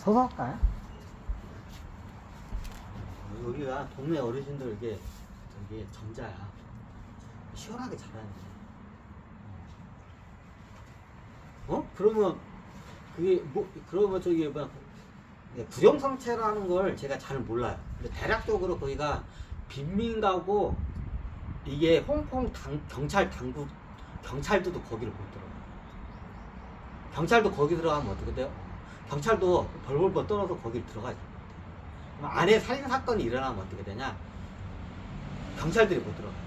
서서 할까요? 여기가 동네 어르신들 이게 저기 점자야. 시원하게 자라는데. 그러면 그게 뭐 그러면 저기 뭐 구룡성체라는 걸 제가 잘 몰라요. 근데 대략적으로 거기가 빈민가고 이게 홍콩 경찰 당국 경찰들도 거기를 못 들어가요. 경찰도 거기 들어가면 어떻게 돼요? 경찰도 벌벌벌 떨어서 거기를 들어가지 못해요. 그럼 안에 살인 사건이 일어나면 어떻게 되냐? 경찰들이 못 들어가요.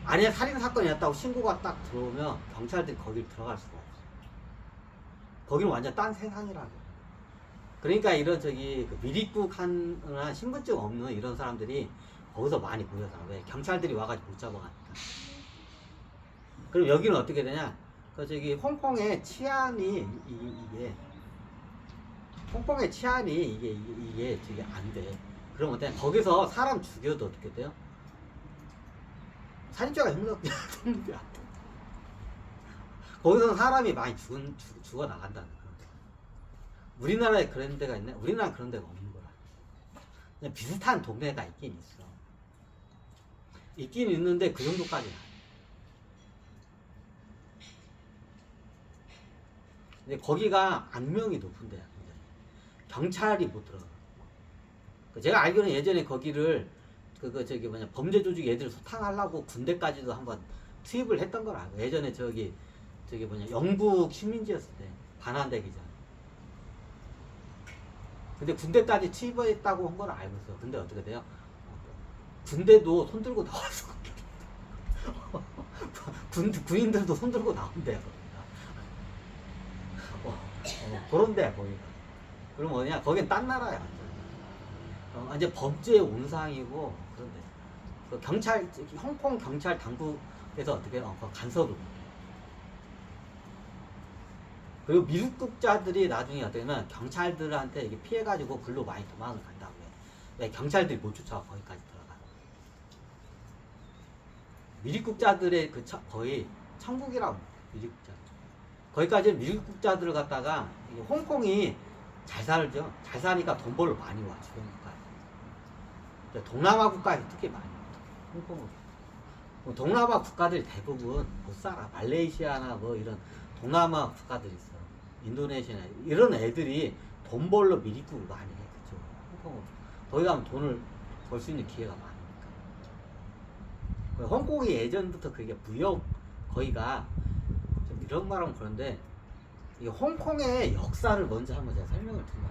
안에 살인 사건이었다고 신고가 딱 들어오면 경찰들이 거기를 들어갈 수가 없어요. 거기는 완전 딴 세상이라고. 그러니까 이런 저기 그 미립국한 신분증 없는 이런 사람들이 거기서 많이 모여서 왜 경찰들이 와가지고 못 잡아가니까. 그럼 여기는 어떻게 되냐? 그 저기 홍콩의 치안이 이게 홍콩의 치안이 이게 저기 안 돼. 그럼 어때? 거기서 사람 죽여도 어떻게 돼요? 살인죄가 형성돼야 돼. 거기서 사람이 많이 죽어 나간다는 거야. 우리나라에 그런 데가 있네? 우리나라 그런 데가 없는 거라. 그냥 비슷한 동네가 있긴 있어. 있긴 있는데 그 정도까지는 아니야. 근데 거기가 악명이 높은 데야. 경찰이 못 들어가. 제가 알기로는 예전에 거기를 저기 범죄 조직 애들 소탕하려고 군대까지도 한번 투입을 했던 걸 알고. 예전에 저기 영국 식민지였을 때 반환대 기자. 근데 군대까지 투입했다고 한 걸 알고 있어. 근데 어떻게 돼요? 군대도 손 들고 나와서 군인들도 손 들고 나온대요. 그런 데야 거기가. 그럼 어디냐? 거긴 딴 나라야. 완전 범죄의 온상이고 그런데 그 경찰 홍콩 경찰 당국에서 어떻게 간섭을 못 해. 그리고 미국국자들이 나중에 어떻게 하면 경찰들한테 이게 피해가지고 글로 많이 도망을 간다고 해. 왜 경찰들이 못 쫓아와 거기까지 들어가. 미국국자들의 거의 천국이라고. 미국국자. 거기까지 미국국자들을 갖다가 홍콩이 잘 살죠. 잘 사니까 돈 벌러 많이 와 주변 국가에. 동남아 국가에 특히 많이 와. 홍콩은. 동남아 국가들 대부분 못 살아. 말레이시아나 뭐 이런 동남아 국가들이 있어. 인도네시아나 이런 애들이 돈 벌러 미립국을 많이 해. 그쵸? 홍콩은. 거기 가면 돈을 벌 수 있는 기회가 많으니까. 홍콩이 예전부터 그게 무역 거기가 좀 이런 말하면 그런데 이 홍콩의 역사를 먼저 한번 제가 설명을 드리면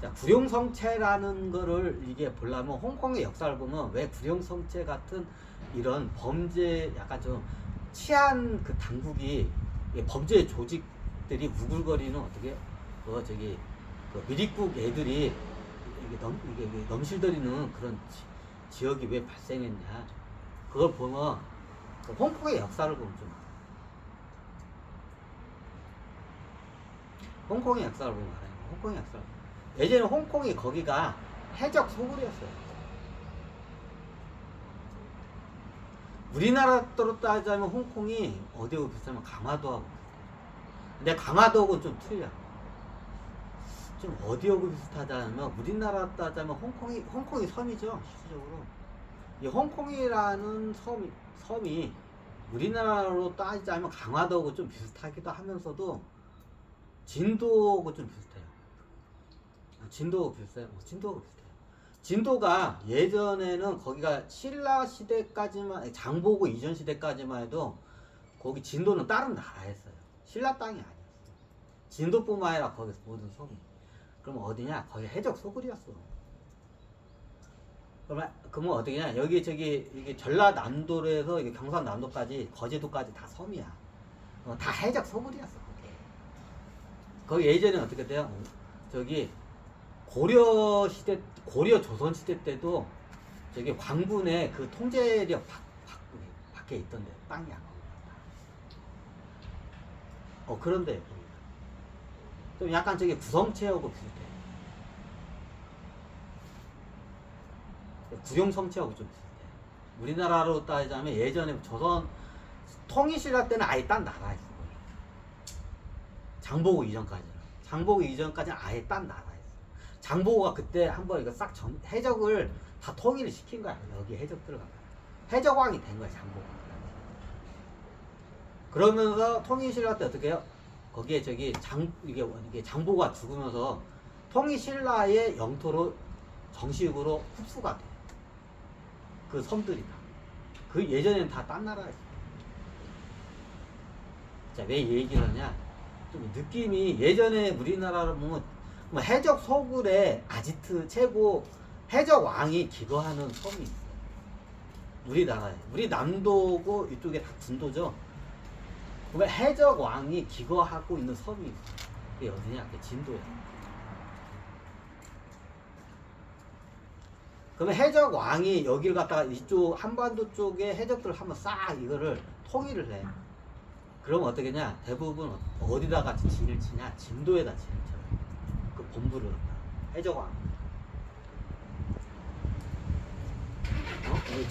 자, 구룡성체라는 거를 이게 보려면 홍콩의 역사를 보면 왜 구룡성체 같은 이런 범죄 약간 좀 치안 그 당국이 범죄 조직들이 우글거리는 어떻게 그 미립국 애들이 이게 넘실거리는 그런 지역이 왜 발생했냐 그걸 보면 그 홍콩의 역사를 보면 좀 홍콩의 역사를 보면 알아요. 홍콩의 역사를 예전에 홍콩이 거기가 해적 소굴이었어요. 우리나라로 따지자면 홍콩이 어디하고 비슷하면 강화도하고 근데 강화도하고는 좀 틀려. 좀 어디하고 비슷하자면 우리나라 따지자면 홍콩이 섬이죠. 실질적으로 이 홍콩이라는 섬이 우리나라로 따지자면 강화도하고 좀 비슷하기도 하면서도 진도하고 좀 비슷해요. 진도하고 비슷해요. 진도하고 비슷해요. 진도가 예전에는 거기가 신라 시대까지만 장보고 이전 시대까지만 해도 거기 진도는 다른 나라였어요. 신라 땅이 아니었어요. 진도뿐만 아니라 거기서 모든 섬이. 그럼 어디냐? 거기 해적 소굴이었어. 그러면 어디냐? 여기 이게 전라남도에서 이게 경상남도까지 거제도까지 다 섬이야. 다 해적 소굴이었어. 거기 예전에 어떻게 돼요? 저기 고려 조선 시대 때도 저기 광군의 그 통제력 밖에 있던데 땅이야. 그런데 좀 약간 저기 구성체하고 비슷해. 구룡성체하고 좀 비슷해. 우리나라로 따지자면 예전에 조선 통일신라 때는 아예 딴 나라였어. 장보고 이전까지는. 장보고 이전까지는 아예 딴 나라였어. 장보고가 그때 한번 이거 싹 해적을 다 통일을 시킨 거야. 여기 해적 들어간 거야. 해적왕이 된 거야, 장보고가. 그러면서 통일신라 때 어떻게 해요? 거기에 이게 장보고가 죽으면서 통일신라의 영토로 정식으로 흡수가 돼. 그 섬들이 다. 그 예전에는 다 딴 나라였어. 자, 왜 얘기를 하냐? 좀 느낌이 예전에 우리나라로 보면 뭐 해적 소굴에 아지트 최고 해적 왕이 기거하는 섬이 있어요. 우리나라에. 우리 남도고 이쪽에 다 군도죠. 그러면 해적 왕이 기거하고 있는 섬이 있어요. 그게 어디냐? 그게 진도야. 그러면 해적 왕이 여기를 갖다가 이쪽 한반도 쪽에 해적들을 한번 싹 이거를 통일을 해. 그럼 어떻게냐? 대부분 어디다가 진을 치냐? 진도에다 진을 쳐요. 그 본부를 해적 왕.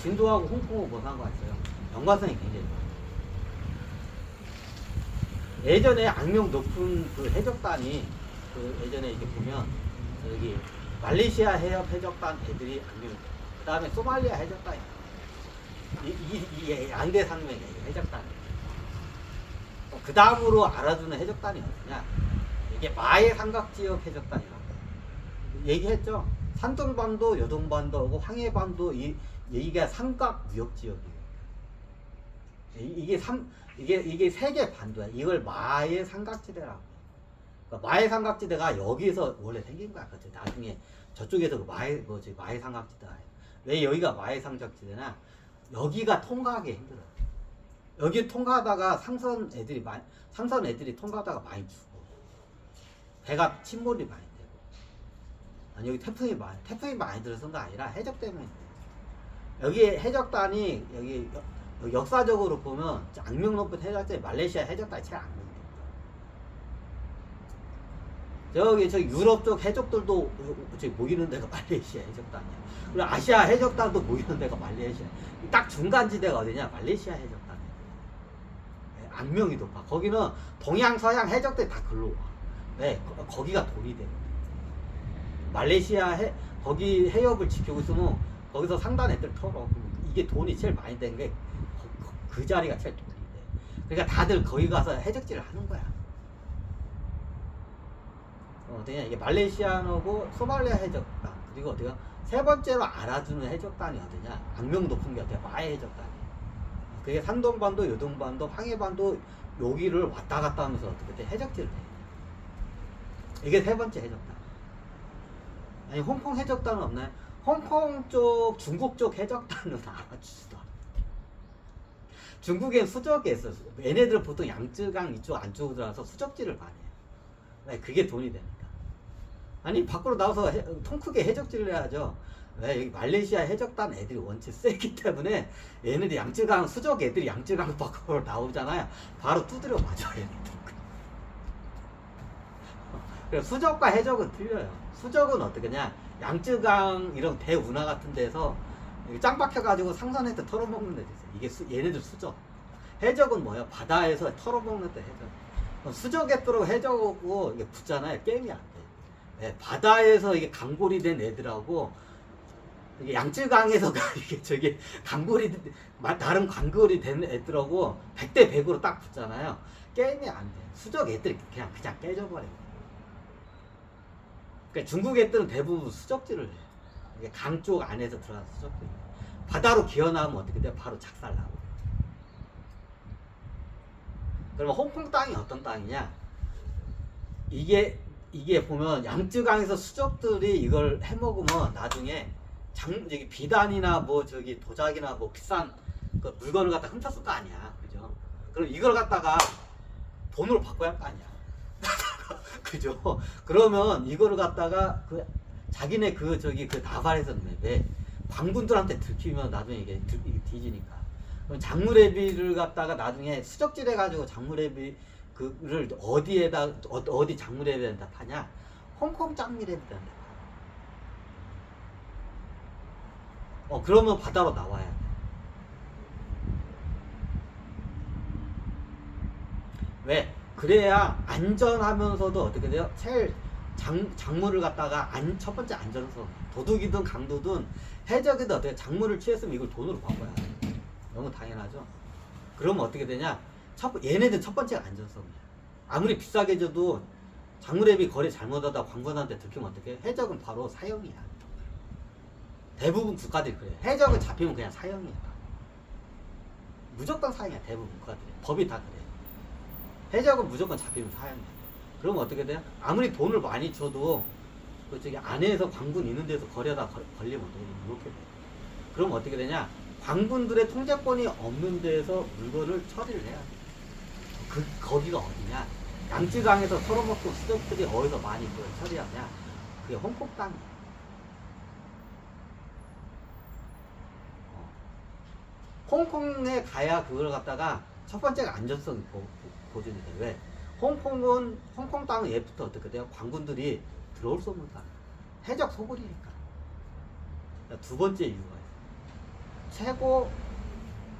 진도하고 홍콩은 뭐 상관있어요? 연관성이 굉장히 많아요. 예전에 악명 높은 그 해적단이 그 예전에 이렇게 보면 여기 말레이시아 해협 해적단 애들이 악명, 그 다음에 소말리아 해적단이 이 양대 산맥의 해적단이. 그 다음으로 알아주는 해적단이 어디냐? 이게 마의 삼각지역 해적단이라고 얘기했죠. 산둥반도, 여동반도하고 황해반도 이게 삼각 무역 지역이에요. 이게 세 개 반도야. 이걸 마의 삼각지대라고. 그러니까 마의 삼각지대가 여기서 원래 생긴 거야. 그치? 나중에 저쪽에서 그 마의 삼각지대가. 왜 여기가 마의 삼각지대냐? 여기가 통과하기 힘들어. 여기 통과하다가 상선 애들이 통과하다가 많이 죽어. 배가 침몰이 많이 되고. 아니 여기 태풍이 많이 들어서가 아니라 해적 때문에. 여기 해적단이 여기 역사적으로 보면 악명 높은 해적단이 말레이시아 해적단이 제일 악명이 됩니다. 저기 유럽 쪽 해적들도 저기 모이는 데가 말레이시아 해적단이야. 그리고 아시아 해적단도 모이는 데가 말레이시아. 딱 중간지대가 어디냐? 말레이시아 해적단. 악명이 높아. 거기는 동양 서양 해적들이 다 글로 와. 왜? 거기가 돈이 되거든. 말레이시아 거기 해협을 지키고 있으면 거기서 상단 애들 털어. 이게 돈이 제일 많이 되는 게 그 자리가 제일 돈이 돼. 그러니까 다들 거기 가서 해적질을 하는 거야. 어디냐? 이게 말레이시아하고 소말리아 해적단. 그리고 어디가 세 번째로 알아주는 해적단이 어디냐? 악명 높은 게 어디야? 마의 해적단이. 그게 산동반도, 요동반도, 황해반도 여기를 왔다 갔다 하면서 어떻게 해적질을 해. 이게 세 번째 해적단. 아니 홍콩 해적단은 없나요? 홍콩 쪽, 중국 쪽 해적단은 알아주지도 않아. 중국엔 수적이 있어. 얘네들은 보통 양쯔강 이쪽 안쪽으로 들어가서 수적질을 많이 해. 왜? 그게 돈이 되니까. 아니 밖으로 나와서 통 크게 해적질을 해야죠. 왜? 여기 말레이시아 해적단 애들이 원체 세기 때문에 얘네들 양쯔강 수적 애들이 양쯔강 밖으로 나오잖아요. 바로 두드려 맞아 얘네들. 그래서 수적과 해적은 틀려요. 수적은 어떻게냐? 양쯔강 이런 대운하 같은 데서 짱 박혀가지고 상선에서 털어먹는 데도 있어요. 이게 얘네들 수적. 해적은 뭐야? 바다에서 털어먹는 데 해적. 수적에 들어 해적하고 이게 붙잖아요. 게임이 안 돼. 네, 바다에서 이게 강골이 된 애들하고 이게 양쯔강에서 이게 저기 강골이 나름 강골이 된 애들하고 100대 100으로 딱 붙잖아요. 게임이 안 돼. 수적 애들이 그냥 깨져버려. 그러니까 중국 애들은 대부분 수적질을 해. 이게 강 쪽 안에서 들어가서 수적질. 바다로 기어나오면 어떻게 돼? 바로 작살나고. 그러면 홍콩 땅이 어떤 땅이냐? 이게 보면 양쯔강에서 수적들이 이걸 해먹으면 나중에 저기 비단이나 뭐 저기 도자기나 뭐 비싼 그 물건을 갖다 훔쳤을 거 아니야. 그죠? 그럼 이걸 갖다가 돈으로 바꿔야 할 거 아니야. 그죠? 그러면 이거를 갖다가 자기네 그 나발에서 왜 광군들한테 들키면 나중에 이게 뒤지니까. 그럼 장무레비를 갖다가 나중에 수적질 해가지고 장무레비 그를 어디 장무레비한테 파냐? 홍콩 장무레비한테 파. 그러면 바다로 나와야 돼. 왜? 그래야 안전하면서도 어떻게 돼요? 제일 작물을 갖다가 첫 번째 안전성, 도둑이든 강도든 해적이든 어떻게 작물을 취했으면 이걸 돈으로 바꿔야 돼. 너무 당연하죠. 그러면 어떻게 되냐? 얘네들 첫 번째가 안전성이야. 아무리 비싸게 줘도 작물앱이 거래 잘못하다 관건한테 들키면 어떻게? 해적은 바로 사형이야. 대부분 국가들이 그래. 해적은 잡히면 그냥 사형이야. 무조건 사형이야. 대부분 국가들이. 법이 다 그래. 해적은 무조건 잡히면 사형이야. 그러면 어떻게 돼? 아무리 돈을 많이 줘도 저기 안에서 광군 있는 데서 거래하다 걸리면 어떻게 돼? 이렇게 돼. 그럼 어떻게 되냐? 광군들의 통제권이 없는 데서 물건을 처리를 해야 돼. 거기가 어디냐? 양쯔강에서 털어먹고 수족들이 어디서 많이 그걸 처리하냐? 그게 홍콩 땅이야. 홍콩에 가야 그걸 갖다가 첫 번째가 안전성이 보존이 돼. 왜? 홍콩 땅은 예부터 어떻게 돼요? 광군들이 들어올 수 없는 땅. 해적 소굴이니까. 두 번째 이유가 있어요. 최고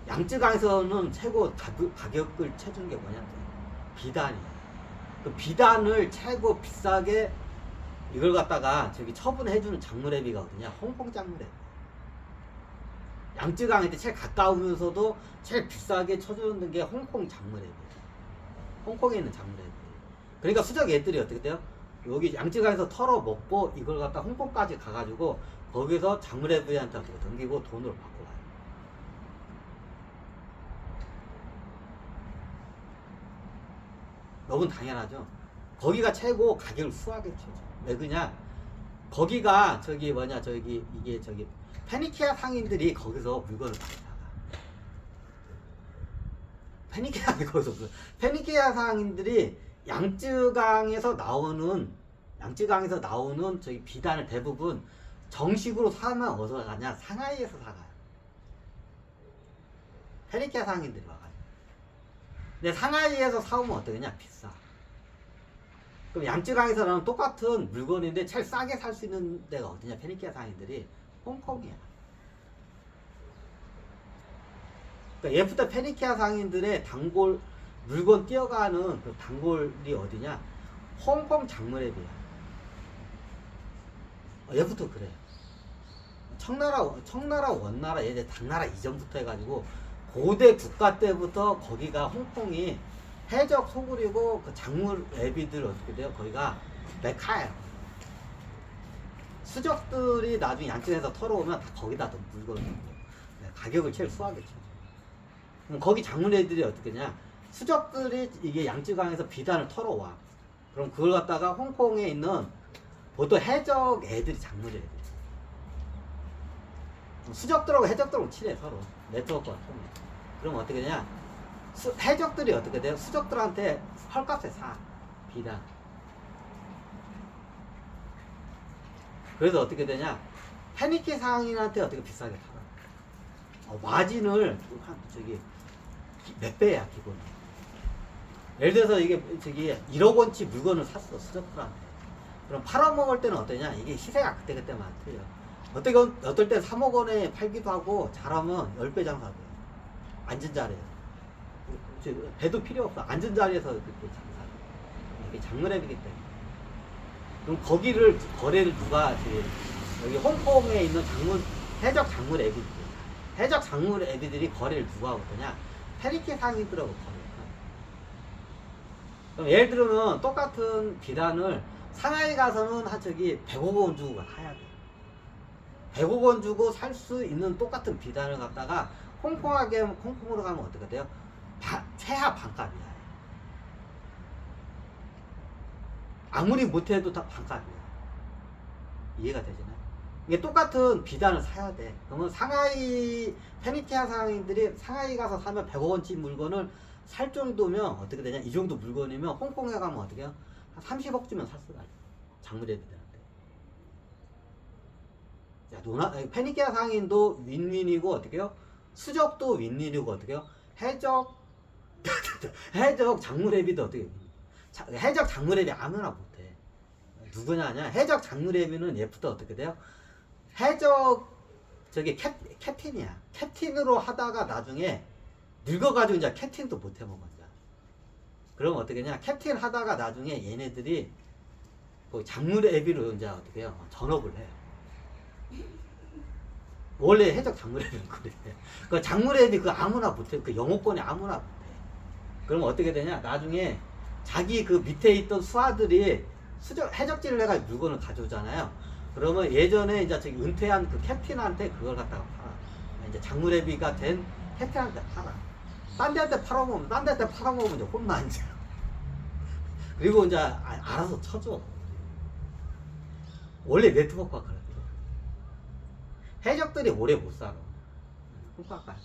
양쯔강에서는 최고 가격을 쳐주는 게 뭐냐? 비단이야. 그 비단을 최고 비싸게 이걸 갖다가 저기 처분해주는 작물회비가 어디냐? 홍콩 작물회비. 양쯔강한테 제일 가까우면서도 제일 비싸게 쳐주는 게 홍콩 작물회비. 홍콩에 있는 작물회비. 그러니까 수적 애들이 어떻게 돼요? 여기 양쯔강에서 털어먹고 이걸 갖다 홍콩까지 가가지고 거기서 작물회비한테 어떻게 덤기고 돈으로 받고 와요. 너무 당연하죠. 거기가 최고 가격을 수하게 쳐줘. 왜 그냐? 거기가 저기 뭐냐 이게 저기 페니키아 상인들이 거기서 물건을 많이 사가. 페니키아 상인들이 양쯔강에서 나오는 저기 비단을 대부분 정식으로 사면 어디서 가냐? 상하이에서 사가요. 페니키아 상인들이 와가지고. 근데 상하이에서 사오면 어떠냐? 비싸. 그럼 양쯔강에서는 똑같은 물건인데 제일 싸게 살 수 있는 데가 어디냐? 페니키아 상인들이 홍콩이야. 그러니까 예부터 페니키아 상인들의 단골 물건 뛰어가는 그 단골이 어디냐? 홍콩 작물앱이야. 예부터 그래. 청나라, 원나라, 예전 당나라 이전부터 해가지고 고대 국가 때부터 거기가 홍콩이 해적 소굴이고 그 작물 애비들 어떻게 돼요? 거기가 메카예요. 수적들이 나중에 양쯔에서 털어오면 다 거기다 물건을 가격을 제일 수하겠죠. 그럼 거기 작물 애들이 어떻게 냐? 수적들이 이게 양쯔강에서 비단을 털어와. 그럼 그걸 갖다가 홍콩에 있는 보통 해적 애들이 작물 애들. 수적들하고 해적들하고 친해 서로 네트워크가 통해. 그럼 어떻게 되냐? 해적들이 어떻게 돼요? 수적들한테 헐값에 사 비단. 그래서 어떻게 되냐? 페니키 상인한테 어떻게 비싸게 팔아? 마진을 한 저기 몇 배야 기본. 예를 들어서 이게 저기 1억 원치 물건을 샀어 수적들한테. 그럼 팔아먹을 때는 어떠냐? 이게 시세가 그때그때만 틀려. 어떨 때 3억 원에 팔기도 하고 잘하면 10배 장사돼요. 앉은 자리에서. 배도 필요 없어. 앉은 자리에서 그렇게 장사해. 이게 작물앱이기 때문에. 그럼 거기를 거래를 누가 여기 홍콩에 있는 해적 작물 애비들. 해적 작물 애비들이 거래를 누가 하고 있냐? 페니키 상인들하고 거래를. 그럼 예를 들면 똑같은 비단을 상하이 가서는 저기 100억 원 주고 사야 돼. 100억 원 주고 살 수 있는 똑같은 비단을 갖다가 홍콩으로 가면 어떻게 돼요? 최하 반값이야. 아무리 못해도 다 반값이야. 이해가 되시나요? 이게 똑같은 비단을 사야 돼. 그러면 상하이 페니키아 상인들이 상하이 가서 사면 100억 원치 물건을 살 정도면 어떻게 되냐? 이 정도 물건이면 홍콩에 가면 어떻게 해요? 한 30억 주면 살 수가 있어. 작물애들한테. 페니키아 상인도 윈윈이고 어떻게 해요? 수적도 윈윈이고 어떻게 해요? 해적 작물애비도 어떻게 해요? 해적 작물애비 아무나 못해. 누구냐 하냐? 해적 작물애비는 예부터 어떻게 돼요? 해적 저기 캡틴이야. 캡틴으로 하다가 나중에 늙어가지고 이제 캡틴도 못해 먹어. 그러면 어떻게 냐 캡틴 하다가 나중에 얘네들이 그 작물 애비로 이제 어떻게 해요? 전업을 해요. 원래 해적 작물 애비는 그래. 그 작물 애비 그 아무나 못해. 그 영어권이 아무나 못해. 그러면 어떻게 되냐? 나중에 자기 그 밑에 있던 수하들이 해적질을 해가지고 물건을 가져오잖아요. 그러면 예전에 이제 저기 은퇴한 그 캡틴한테 그걸 갖다가 팔아. 이제 작물애비가 된 캡틴한테 팔아. 딴 데한테 팔아먹으면, 딴 데한테 팔아먹으면 이제 혼나, 이제. 그리고 이제 알아서 쳐줘. 원래 네트워크가 그래. 해적들이 오래 못 살아. 훅 깎아.